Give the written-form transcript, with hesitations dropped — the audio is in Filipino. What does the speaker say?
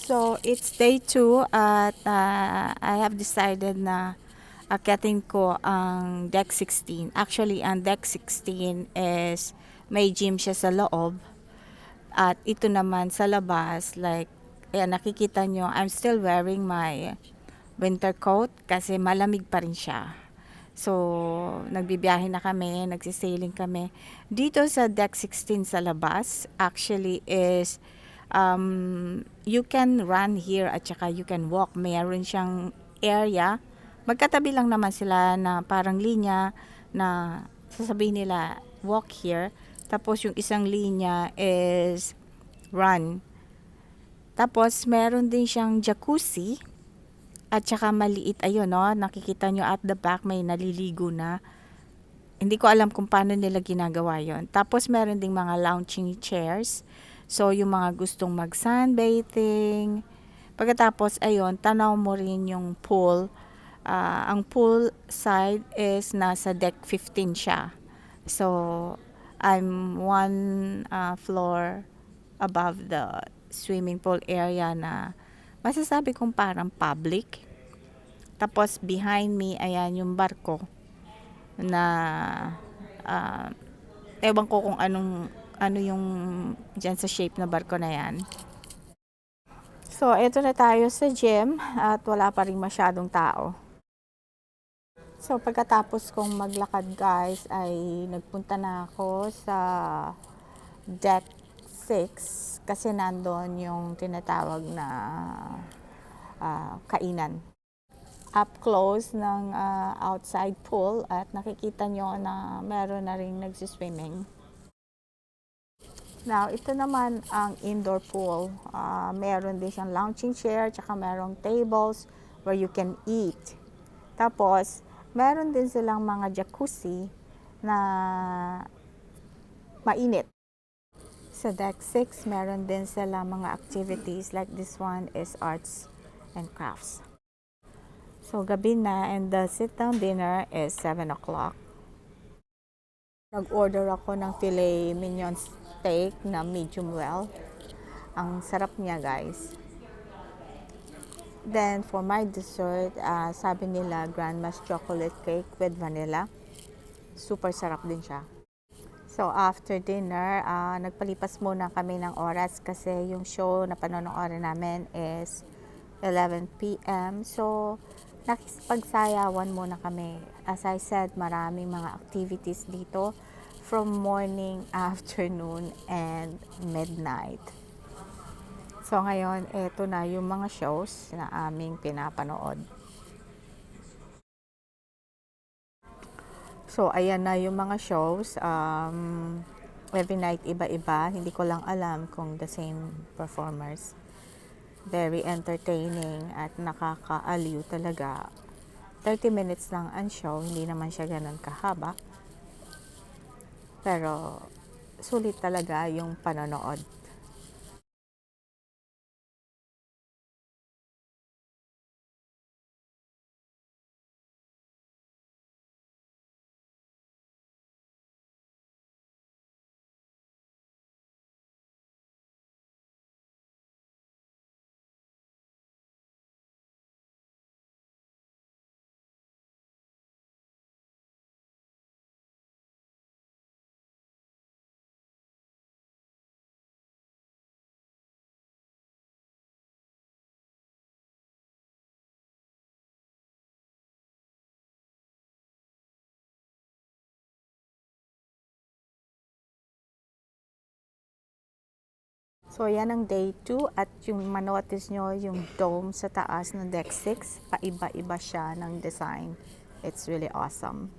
So, it's day 2 at I have decided na akyatin ko ang deck 16. Actually, ang deck 16 is may gym siya sa loob. At ito naman sa labas, like, ayan, nakikita nyo, I'm still wearing my winter coat kasi malamig pa rin siya. So, nagbibiyahe na kami, nagsisailing kami. Dito sa deck 16 sa labas, actually is you can run here at saka you can walk. Mayroon siyang area. Magkatabi lang naman sila na parang linya na sasabihin nila walk here. Tapos yung isang linya is run. Tapos meron din siyang jacuzzi. At saka maliit, ayun no, nakikita nyo at the back may naliligo na. Hindi ko alam kung paano nila ginagawa yon. Tapos meron ding mga lounging chairs. So yung mga gustong mag sunbathing. Pagkatapos ayun, tanaw mo rin yung pool. Ang pool side is nasa deck 15 siya. So I'm one floor above the swimming pool area na masasabi kong parang public. Tapos behind me, ayan yung barko na ewan ko kung ano yung dyan sa shape na barko na yan. So, eto na tayo sa gym at wala pa rin masyadong tao. So, pagkatapos kong maglakad guys, ay nagpunta na ako sa deck 6 kasi nandun yung tinatawag na kainan. Up close ng outside pool at nakikita nyo na meron na rin nagsiswimming. Now, ito naman ang indoor pool. Meron din siyang lounging chair, tsaka merong tables where you can eat. Tapos, meron din silang mga jacuzzi na mainit. Sa deck 6, meron din sila mga activities like this one is arts and crafts. So, gabi na and the sit-down dinner is 7 o'clock. Nag-order ako ng filet mignon steak na medium well. Ang sarap niya guys. Then, for my dessert, sabi nila grandma's chocolate cake with vanilla. Super sarap din siya. So, after dinner, nagpalipas muna kami ng oras kasi yung show na panonoodin namin is 11 p.m. So, nakipagsayawan muna kami. As I said, maraming mga activities dito from morning, afternoon, and midnight. So, ngayon, eto na yung mga shows na aming pinapanood. So, ayan na yung mga shows. Every night, iba-iba. Hindi ko lang alam kung the same performers. Very entertaining at nakakaaliw talaga. 30 minutes lang ang show, hindi naman siya ganun kahaba. Pero sulit talaga yung panonood. So, yan ang day 2 at yung manotice nyo yung dome sa taas ng deck 6, paiba-iba siya ng design. It's really awesome.